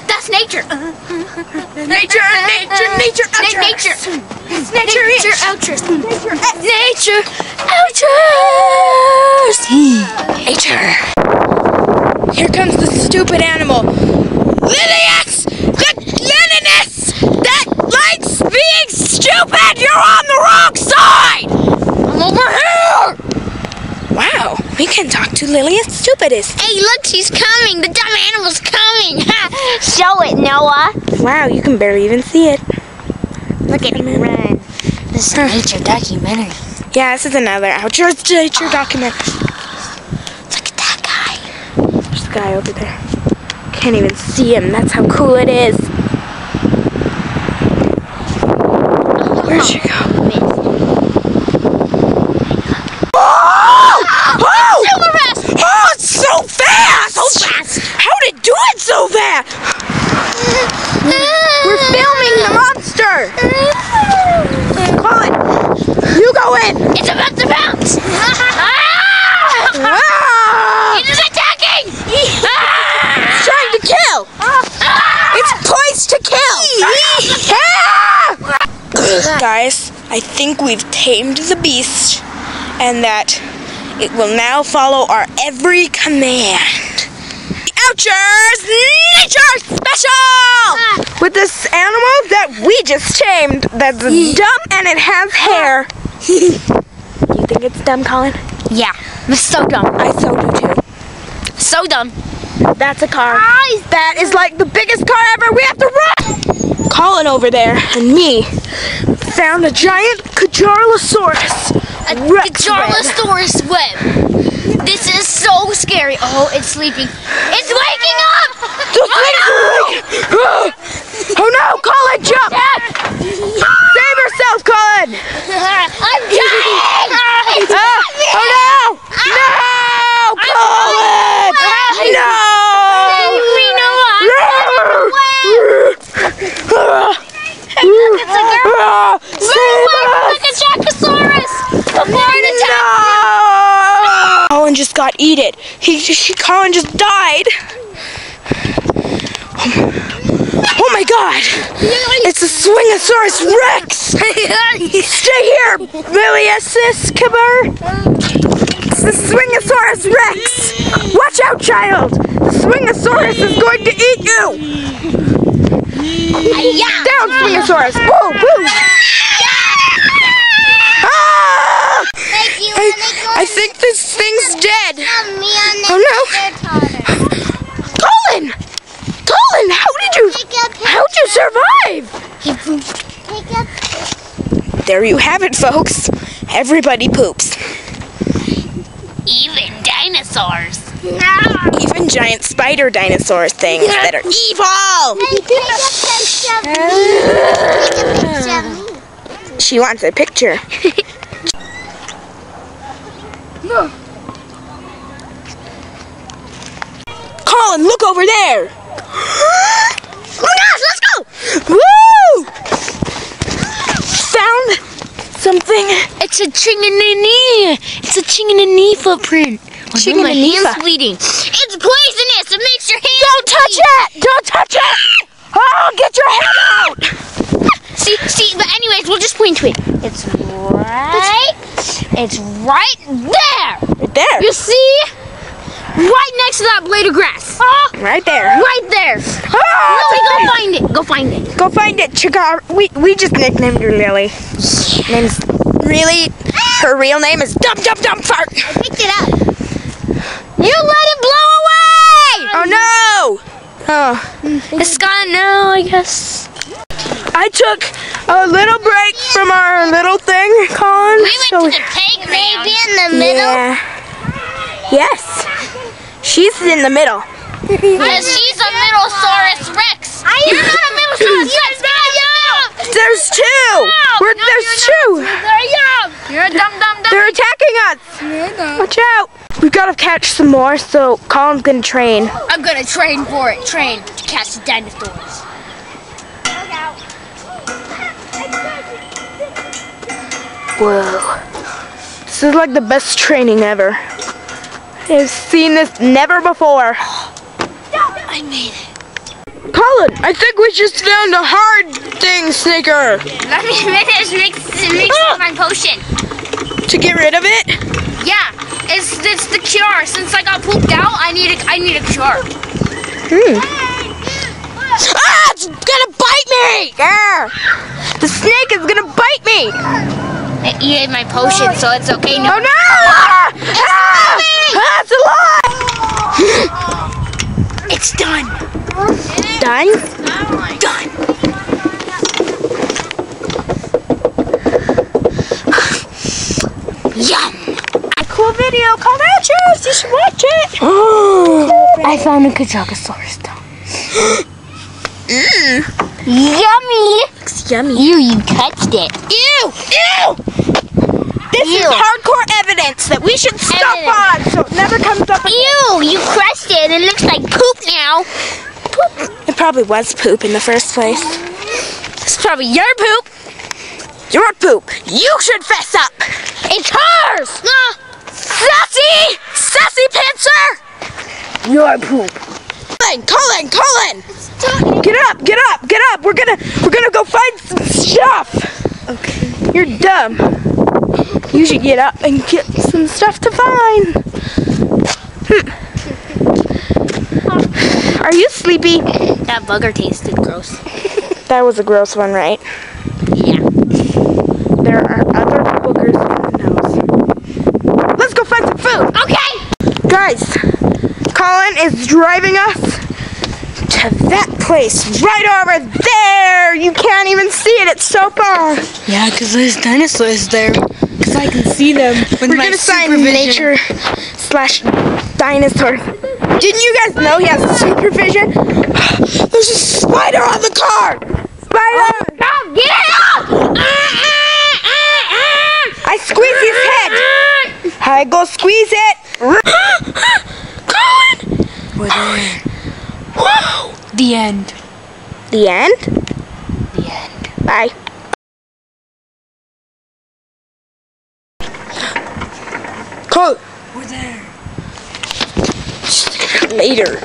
That's nature. Nature, Owchers. Nature, Owchers. Nature. Owchers. Nature. Here comes the stupid animal. Lilius! The Lilius that likes being stupid! You're on the wrong side! I'm over here! Wow, we can talk to Lilius Stupidest. Hey, look, she's coming. The dumb animal's coming. Show it, Noah. Wow, you can barely even see it. Look at him run. This is a nature documentary. Yeah, this is another Owchers nature documentary. Look at that guy. There's a guy over there. Can't even see him. That's how cool it is. Where'd she go? Oh, it's so fast! So fast! How did it do it so fast? We're filming the monster! Colin, you go in! It's about to bounce! It is attacking! It's trying to kill! It's poised to kill! Guys, I think we've tamed the beast, and that it will now follow our every command. The Owchers Nature Special! With this animal that we just tamed that's dumb and it has hair. You think it's dumb, Colin? Yeah, it's so dumb. I so do too. So dumb. That's a car. That is like the biggest car ever. We have to run! Colin over there and me found a giant Cajarlosaurus. A Cajarlosaurus web. This is so scary. Oh, it's sleeping. It's waking up! Oh no, Colin, jump! Save yourself, Colin! I'm dying! Oh no! No! Colin! No! Save me, Noah! It's a girl! Save us! Like a Jacosaurus! Before it attacked! No! Colin just got eaten. Colin just died. Oh my God! It's a Swingosaurus Rex! Stay here, Lilius Kibber! It's the Swingosaurus Rex! Watch out, child! The Swingosaurus is going to eat you! Down, Swingosaurus! Whoa, woo! Ah! I think this thing's dead. Oh no! Colin! Colin, how'd you survive? There you have it, folks. Everybody poops. Even dinosaurs. Even giant spider dinosaur things that are evil. She wants a picture. Colin, look over there. Oh my gosh, let's go! Woo! Found something. It's a chinganini. It's a chinganini footprint. Oh, no, my hand's bleeding. It's poisonous. It makes your hands Don't touch it! Don't touch it! Oh, get your hand out! See, but anyways, we'll just point to it. It's right there. Right there. You see? Right next to that blade of grass. Oh, right there. Right there. Oh, Lily, go find it. Go find it. Go find it, Chigar. We just nicknamed her Lily. Name's really, her real name is Dum Dum Dum Fart. I picked it up. You let it blow away! Oh no! Oh. It's gone now, I guess. I took a little break from our little thing, Colin. We went to the playground. Maybe in the middle? Yeah. Yes. She's in the middle. Because she's a Middlesaurus Rex. You're not a Middlesaurus Rex. There's two. There's two. They're young. You're a dum-dum-dum. They're attacking us. Watch out. We've got to catch some more, so Colin's going to train. I'm going to train for it. Train to catch the dinosaurs. Whoa. This is like the best training ever. I've seen this never before. I made it. Colin, I think we just found a hard thing, Snicker. Let me finish mixing my potion. To get rid of it? Yeah, it's the cure. Since I got pooped out, I need a cure. Ah, it's gonna bite me! Yeah. The snake is gonna bite me! You ate my potion, so it's okay. No. Oh no! It's alive! It's done. Done? Done. Yum. A cool video called Owchers. You should watch it. I found a Kajagosaurus down. Yummy. Looks yummy. You touched it. Ew! Ew! This is hardcore evidence that we should stop on so it never comes up again. Ew, you crushed it. It looks like poop now. Poop. It probably was poop in the first place. It's probably your poop. Your poop. You should fess up. It's hers. Sassy! Sassy Pincer! Your poop. Colin! Get up! We're gonna go find some stuff. Okay. You're dumb. You should get up and get some stuff to find. Are you sleepy? That bugger tasted gross. That was a gross one, right? Yeah. There are other boogers in the nose. Let's go find some food. Okay. Guys, Colin is driving us to that place right over there. You can't even see it. It's so far. Yeah, because there's dinosaurs there. Because I can see them with We're going to sign nature/dinosaurs. Didn't you guys know he has supervision? There's a spider on the car. Spider! Go get out! I squeeze his head. I go squeeze it. Colin! We're there. Whoa! The end. The end? The end. Bye. Colin! We're there. Later.